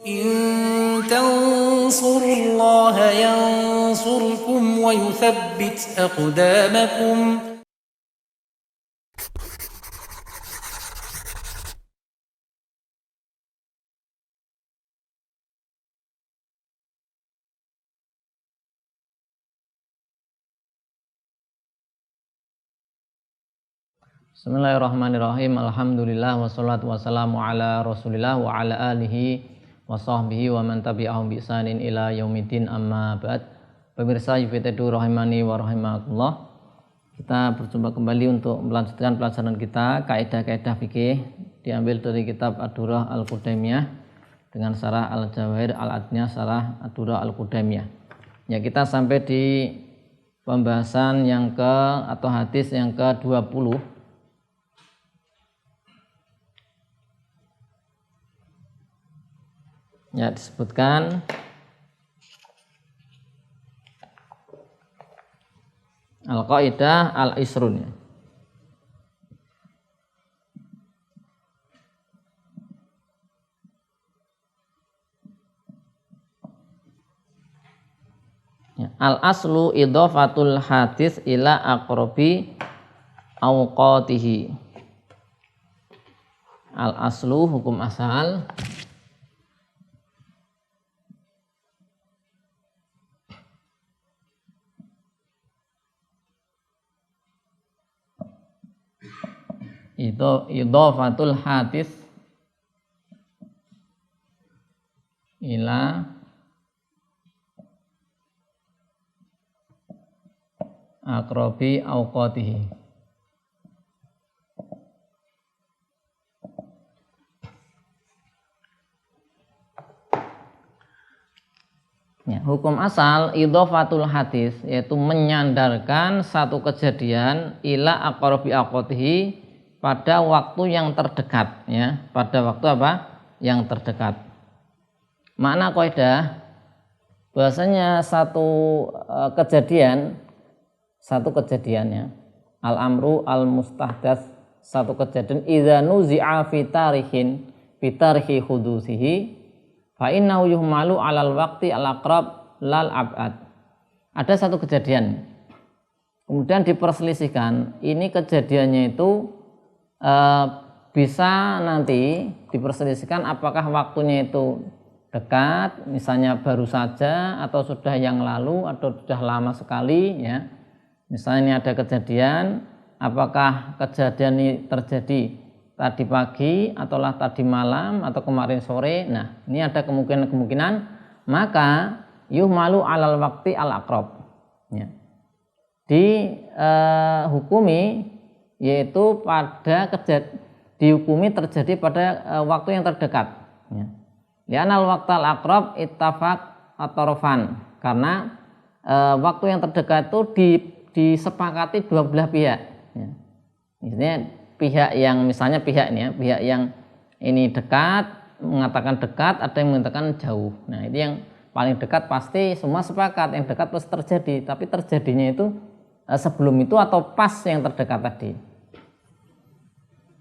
إن تنصروا الله ينصركم ويثبت أقدامكم. Bismillahirrahmanirrahim. Alhamdulillah wassalatu wassalamu ala Rasulillah wa ala alihi wa sahbihi wa man tabi'ahum bi ihsanin ila yaumiddin, amma ba'd. Pemirsa YFTEDU rahimani wa rahimakumullah. Kita berjumpa kembali untuk melanjutkan pelajaran kita kaidah-kaidah fikih diambil dari kitab Ad-Durrah Al-Qudaymiyah dengan syarah Al-Jawahir Al-Adniyah syarah Ad-Durrah Al-Qudaymiyah. Ya, kita sampai di pembahasan yang atau hadis yang ke-20. Ya, disebutkan al-qaidah al-isrun. Ya, al-aslu idhofatul hadis ila aqrabi awqatihi. Al-aslu hukum asal itu idhofatul hadis ila aqrabi awqatihi. Ya, hukum asal idhofatul hadis yaitu menyandarkan satu kejadian ila aqrabi awqatihi pada waktu yang terdekat, ya, pada waktu apa? Yang terdekat. Makna kaidah bahasanya satu kejadian ya. Al-amru al-mustahdats, satu kejadian idza nuzi'a fi tarihi hudusihi fa innahu yuhmalu 'alal waqti al-aqrab lal ab'ad. Ada satu kejadian. Kemudian diperselisihkan, ini kejadiannya itu bisa nanti diperselisihkan apakah waktunya itu dekat, misalnya baru saja, atau sudah yang lalu, atau sudah lama sekali, ya. Misalnya ini ada kejadian, apakah kejadian ini terjadi tadi pagi, ataulah tadi malam, atau kemarin sore. Nah, ini ada kemungkinan, maka yuhmalu alal waqti al aqrab, ya. Dihukumi yaitu pada dihukumi terjadi pada waktu yang terdekat, ya. Li'anal waqtal aqrab ittafaq at-tarafan, karena waktu yang terdekat itu disepakati dua belah pihak, ya. Misalnya pihak yang ini dekat mengatakan dekat, ada yang mengatakan jauh. Nah, ini yang paling dekat pasti semua sepakat, yang dekat pasti terjadi, tapi terjadinya itu sebelum itu atau pas yang terdekat tadi.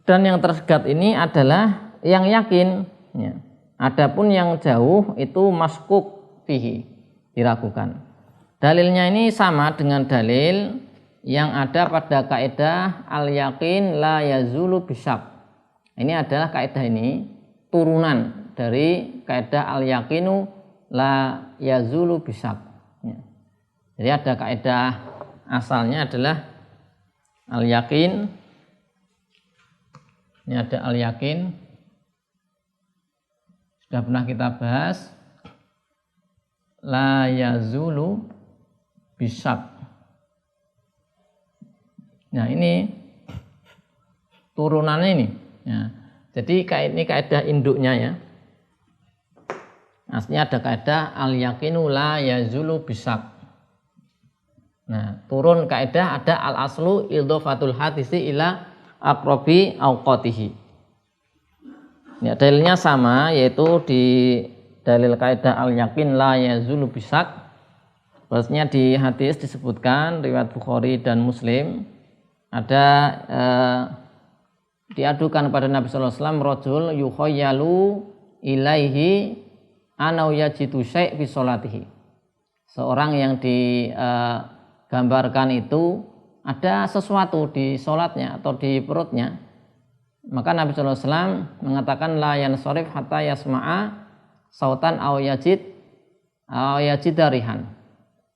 Dan yang terdekat ini adalah yang yakin, ya. Adapun yang jauh itu maskuk fihi, diragukan. Dalilnya ini sama dengan dalil yang ada pada kaidah al-yaqin la yazulu bisyak. Ini adalah kaidah ini turunan dari kaidah al-yaqinu la yazulu bisyak, ya. Jadi ada kaidah asalnya adalah al-yaqin. Ini ada al-yakin, sudah pernah kita bahas, la yazulu bisyak. Nah, ini turunannya ini, ya. Jadi ini kaidah induknya, ya. Aslinya ada kaidah al-yakinu la yazulu bisyak. Nah, turun kaidah ada al-aslu idhofatul hadisi ila aqrabi awqatihi. Ya, dalilnya sama, yaitu di dalil kaidah al-yakin la yazulu bisyak. Bahwasanya di hadis disebutkan riwayat Bukhari dan Muslim ada diadukan pada Nabi sallallahu alaihi wasallam rajul yukhayyalu ilaihi anau yajidu syai' fi sholatihi. Seorang yang digambarkan itu ada sesuatu di sholatnya atau di perutnya, maka Nabi sallallahu alaihi wasallam mengatakan la yansharif hatta yasma'a sautan aw yajid rihan.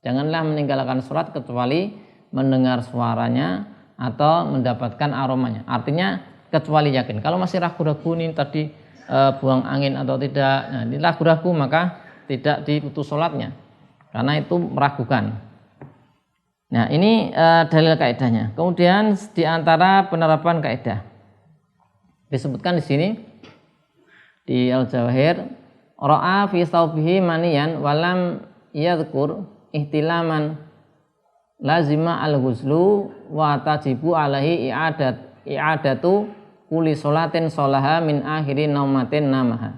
Janganlah meninggalkan sholat kecuali mendengar suaranya atau mendapatkan aromanya. Artinya kecuali yakin. Kalau masih ragu-ragu ini tadi buang angin atau tidak, nah ini ragu-ragu maka tidak diputus sholatnya karena itu meragukan. Nah ini dalil kaidahnya. Kemudian di antara penerapan kaidah disebutkan di sini di Al-Jawahir, ra'a fi thawbihi maniyan walam yadhkur ihtilaman lazima al-ghuslu wa tajibu alaihi i'adatu kulli sholatin sholaha min akhiri naumatin namaha.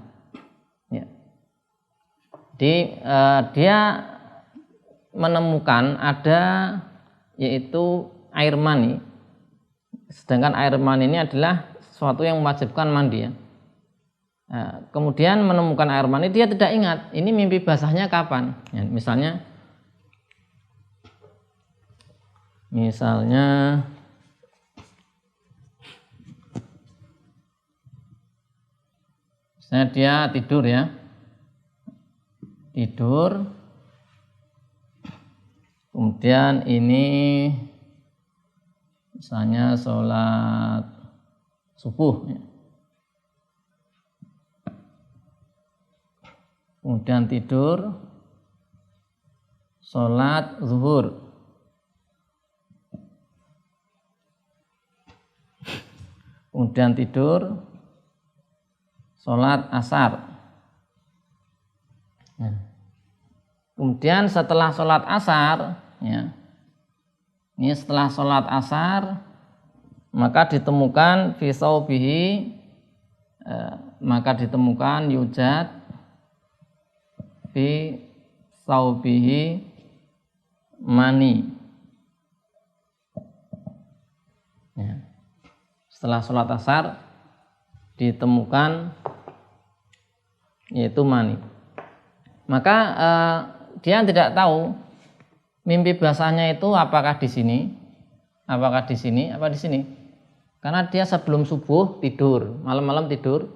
Ya. Dia menemukan ada yaitu air mani, sedangkan air mani ini adalah sesuatu yang mewajibkan mandi ya. Nah, kemudian menemukan air mani, dia tidak ingat ini mimpi basahnya kapan ya, misalnya dia tidur ya, kemudian ini misalnya sholat subuh ya. Kemudian tidur sholat zuhur, kemudian tidur sholat asar. Kemudian setelah sholat asar ya, ini setelah sholat asar maka ditemukan fi thawbihi, maka ditemukan yujad fi thawbihi mani ya. Setelah sholat asar ditemukan yaitu mani, maka dia tidak tahu mimpi basahnya itu apakah di sini, apa di sini, karena dia sebelum subuh tidur, malam-malam tidur,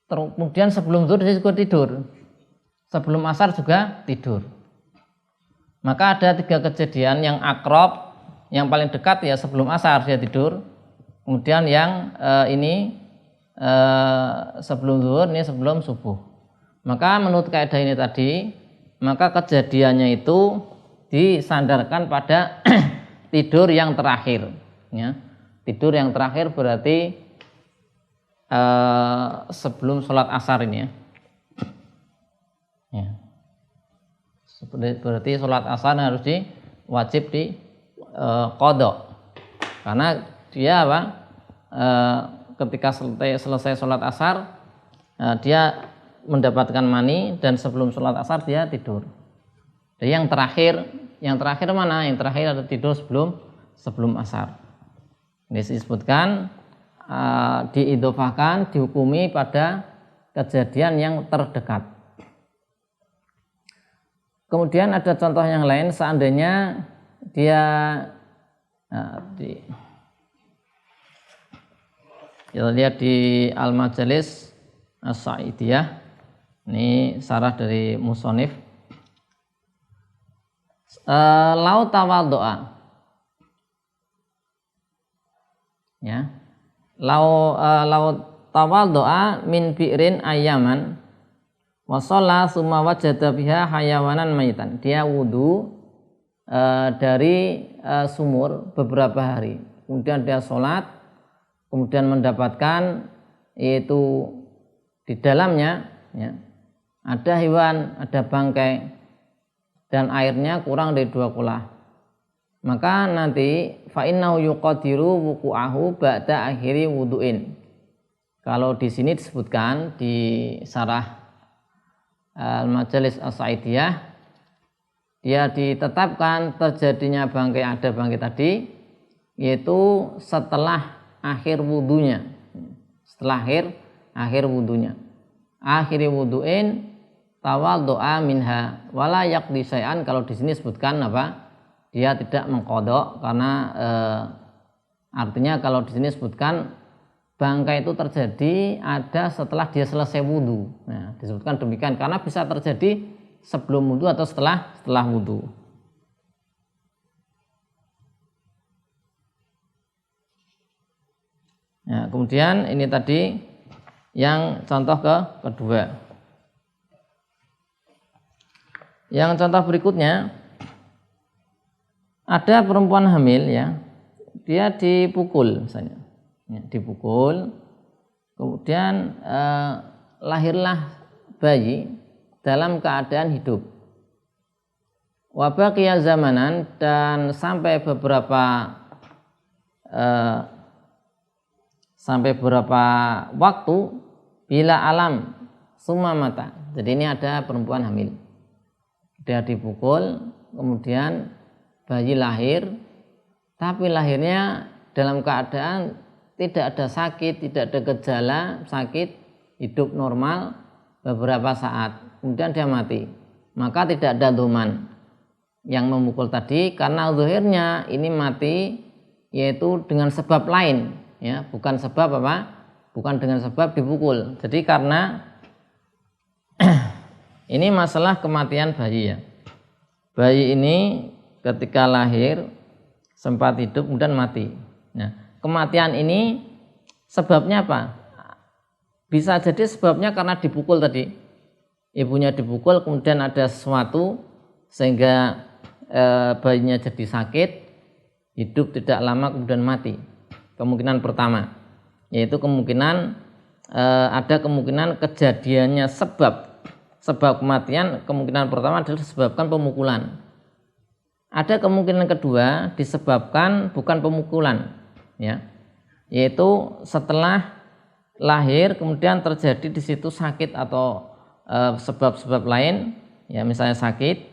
kemudian sebelum zuhur dia juga tidur, sebelum asar juga tidur. Maka ada 3 kejadian yang akrab, yang paling dekat ya sebelum asar dia tidur, kemudian yang sebelum zuhur, ini sebelum subuh. Maka menurut kaidah ini tadi, maka kejadiannya itu disandarkan pada tidur yang terakhir ya. Tidur yang terakhir berarti sebelum sholat asar ini ya. Berarti sholat asar harus wajib di qadha, karena dia ketika selesai sholat asar dia mendapatkan mani dan sebelum sholat asar dia tidur. Dan yang terakhir mana? Yang terakhir ada tidur sebelum asar. Ini disebutkan diidhofahkan, dihukumi pada kejadian yang terdekat. Kemudian ada contoh yang lain, seandainya dia kita lihat di Al-Majalis As-Sa'idiyah, ini sarah dari musonif. Lau tawaddo'a ya, lau tawaddo'a min bi'rin ayaman wa shalla summa wajada biha hayawanan maitan. Dia wudu dari sumur beberapa hari, kemudian dia sholat, kemudian mendapatkan yaitu di dalamnya ya, ada hewan, ada bangkai dan airnya kurang dari 2 kulah. Maka nanti fa innahu yuqadiru wuqu'ahu ba'da akhiri wudu'in. Kalau di sini disebutkan di sarah Al-Majalis As-Sa'idiyah, dia ditetapkan terjadinya bangkai, ada bangkai tadi yaitu setelah akhir wudunya. Setelah akhir wudunya. Akhiri wudu'in tawaddu'a minha wala yaqdi syai'an. Kalau di sini sebutkan apa? Dia tidak mengqadha karena artinya kalau di sini sebutkan bangkai itu terjadi ada setelah dia selesai wudu. Nah, disebutkan demikian karena bisa terjadi sebelum wudu atau setelah wudu. Nah, kemudian ini tadi yang contoh kedua. Yang contoh berikutnya, ada perempuan hamil ya, dia dipukul misalnya, ya, dipukul, kemudian lahirlah bayi dalam keadaan hidup. Wa baqiya zamanan, dan sampai beberapa waktu, bila alam summa mata. Jadi ini ada perempuan hamil, dia dipukul, kemudian bayi lahir, tapi lahirnya dalam keadaan tidak ada sakit, tidak ada gejala sakit, hidup normal beberapa saat, kemudian dia mati. Maka tidak ada doman yang memukul tadi, karena zahirnya ini mati yaitu dengan sebab lain, ya, bukan sebab apa? Bukan dengan sebab dipukul. Jadi karena ini masalah kematian bayi ya. Bayi ini ketika lahir sempat hidup kemudian mati. Nah, kematian ini sebabnya apa? Bisa jadi sebabnya karena dipukul tadi. Ibunya dipukul, kemudian ada sesuatu sehingga bayinya jadi sakit, hidup tidak lama kemudian mati. Kemungkinan pertama, yaitu ada kemungkinan kejadiannya sebab kematian, kemungkinan pertama adalah disebabkan pemukulan. Ada kemungkinan kedua disebabkan bukan pemukulan, ya, yaitu setelah lahir kemudian terjadi di situ sakit atau sebab-sebab lain, ya, misalnya sakit,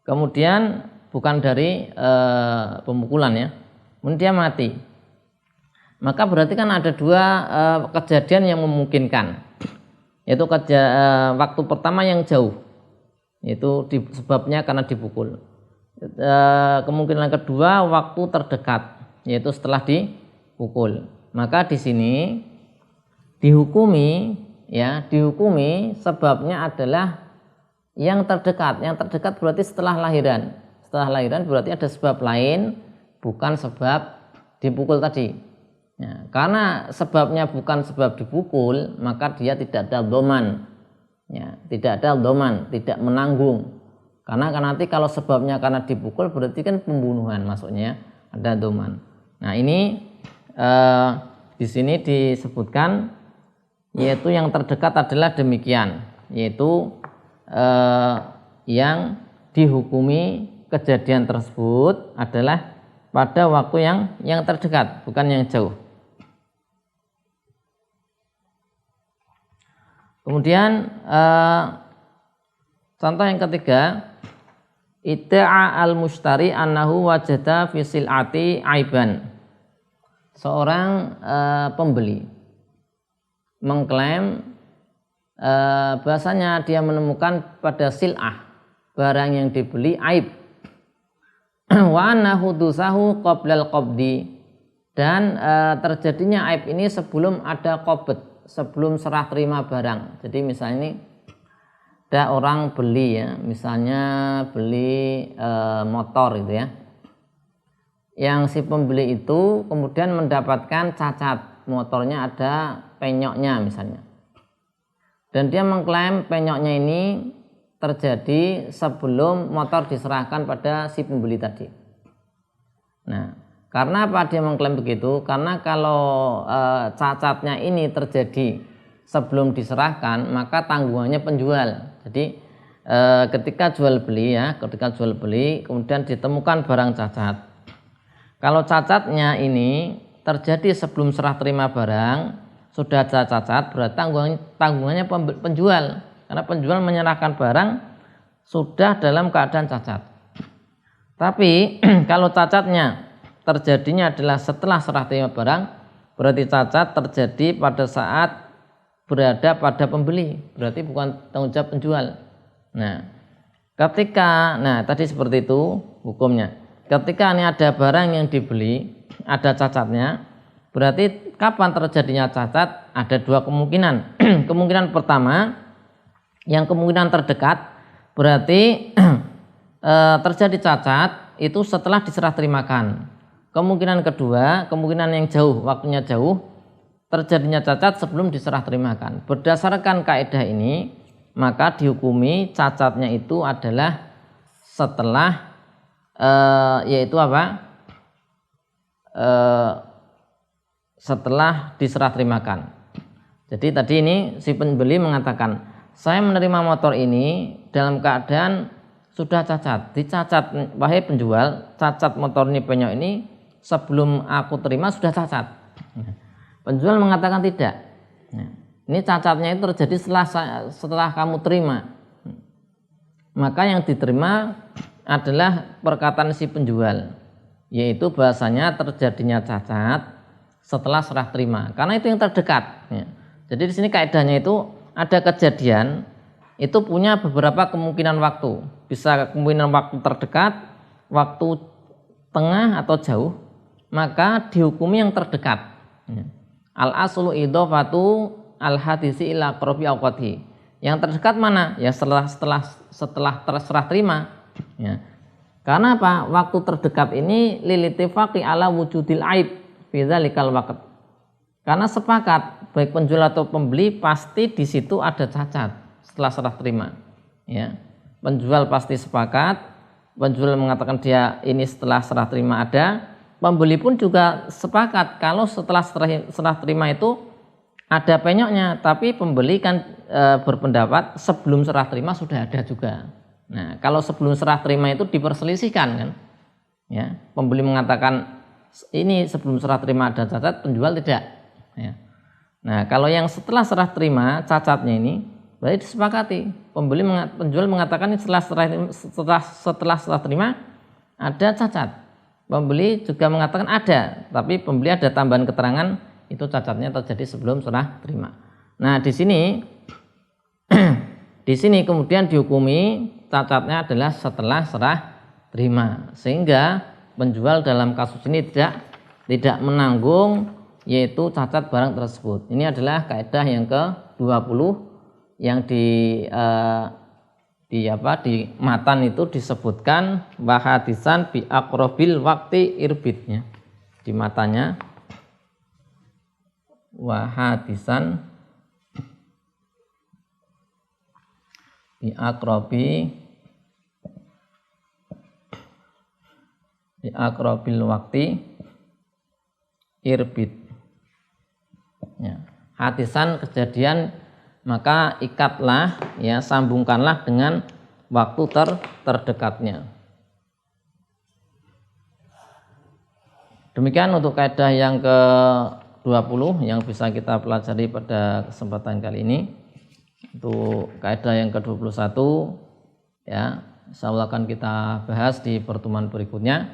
kemudian bukan dari pemukulan, ya, kemudian dia mati. Maka berarti kan ada dua kejadian yang memungkinkan, yaitu waktu pertama yang jauh, yaitu sebabnya karena dipukul. Kemungkinan kedua waktu terdekat, yaitu setelah dipukul. Maka di sini dihukumi sebabnya adalah yang terdekat. Yang terdekat berarti setelah lahiran. Setelah lahiran berarti ada sebab lain, bukan sebab dipukul tadi. Ya, karena sebabnya bukan sebab dipukul, maka dia tidak ada doman, ya, tidak ada doman, tidak menanggung. Karena nanti kalau sebabnya karena dipukul berarti kan pembunuhan, maksudnya ada doman. Nah ini di sini disebutkan, yaitu yang terdekat adalah demikian, yaitu yang dihukumi kejadian tersebut adalah pada waktu yang terdekat, bukan yang jauh. Kemudian contoh yang ketiga, idda'a al-mushtari annahu wajada fi sil'ati aiban. Seorang pembeli mengklaim bahasanya dia menemukan pada sil'ah, barang yang dibeli, aib. Wa annahu dusahu qoblal qabdi, dan terjadinya aib ini sebelum ada qabd, sebelum serah terima barang. Jadi misalnya ini ada orang beli, ya, misalnya beli motor gitu ya, yang si pembeli itu kemudian mendapatkan cacat, motornya ada penyoknya misalnya, dan dia mengklaim penyoknya ini terjadi sebelum motor diserahkan pada si pembeli tadi. Nah, karena apa dia mengklaim begitu? Karena kalau cacatnya ini terjadi sebelum diserahkan, maka tanggungannya penjual. Jadi ketika jual beli kemudian ditemukan barang cacat. Kalau cacatnya ini terjadi sebelum serah terima barang, sudah ada cacat, berarti tanggungannya penjual. Karena penjual menyerahkan barang sudah dalam keadaan cacat. Tapi kalau cacatnya terjadinya adalah setelah serah terima barang, berarti cacat terjadi pada saat berada pada pembeli, berarti bukan tanggung jawab penjual. Nah, tadi seperti itu hukumnya. Ketika ini ada barang yang dibeli, ada cacatnya, berarti kapan terjadinya cacat? Ada dua kemungkinan. Kemungkinan pertama, yang kemungkinan terdekat, berarti terjadi cacat itu setelah diserah terimakan. Kemungkinan kedua, kemungkinan yang jauh, waktunya jauh, terjadinya cacat sebelum diserah terimakan. Berdasarkan kaidah ini, maka dihukumi cacatnya itu adalah setelah setelah diserah terimakan. Jadi tadi ini si pembeli mengatakan, saya menerima motor ini dalam keadaan sudah cacat. Dicacat, wahai penjual, cacat motor ini penyok ini sebelum aku terima sudah cacat. Penjual mengatakan tidak. Ini cacatnya itu terjadi setelah kamu terima. Maka yang diterima adalah perkataan si penjual, yaitu bahasanya terjadinya cacat setelah serah terima. Karena itu yang terdekat. Jadi di sini kaidahnya itu ada kejadian itu punya beberapa kemungkinan waktu. Bisa kemungkinan waktu terdekat, waktu tengah atau jauh, maka dihukumi yang terdekat. Al aslu idhofatu al hadisi ila aqrabi awqati. Yang terdekat mana? Ya setelah terserah terima. Ya. Karena apa? Waktu terdekat ini lilitifaqi ala wujudil aib fi dzalikal waqt. Karena sepakat baik penjual atau pembeli pasti di situ ada cacat setelah serah terima. Ya. Penjual pasti sepakat, penjual mengatakan dia ini setelah serah terima ada, pembeli pun juga sepakat kalau setelah serah terima itu ada penyoknya, tapi pembeli kan berpendapat sebelum serah terima sudah ada juga. Nah, kalau sebelum serah terima itu diperselisihkan kan, ya, pembeli mengatakan ini sebelum serah terima ada cacat, penjual tidak. Ya. Nah, kalau yang setelah serah terima cacatnya ini, berarti disepakati. Penjual mengatakan setelah serah terima ada cacat. Pembeli juga mengatakan ada, tapi pembeli ada tambahan keterangan itu cacatnya terjadi sebelum serah terima. Nah, di sini kemudian dihukumi cacatnya adalah setelah serah terima, sehingga penjual dalam kasus ini tidak menanggung yaitu cacat barang tersebut. Ini adalah kaidah yang ke-20 yang di matan itu disebutkan wahadisan bi aqrabil waqti irbitnya. Di matanya wahadisan bi aqrabil waqti irbit. Ya. Hadisan kejadian, maka ikatlah, ya, sambungkanlah dengan waktu terdekatnya. Demikian untuk kaidah yang ke-20 yang bisa kita pelajari pada kesempatan kali ini. Untuk kaidah yang ke-21, ya, insyaallah akan kita bahas di pertemuan berikutnya.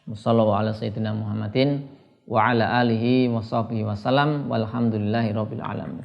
Wassallallahu ala sayyidina Muhammadin wa ala alihi wa sahbihi wasallam walhamdulillahi rabbil alamin.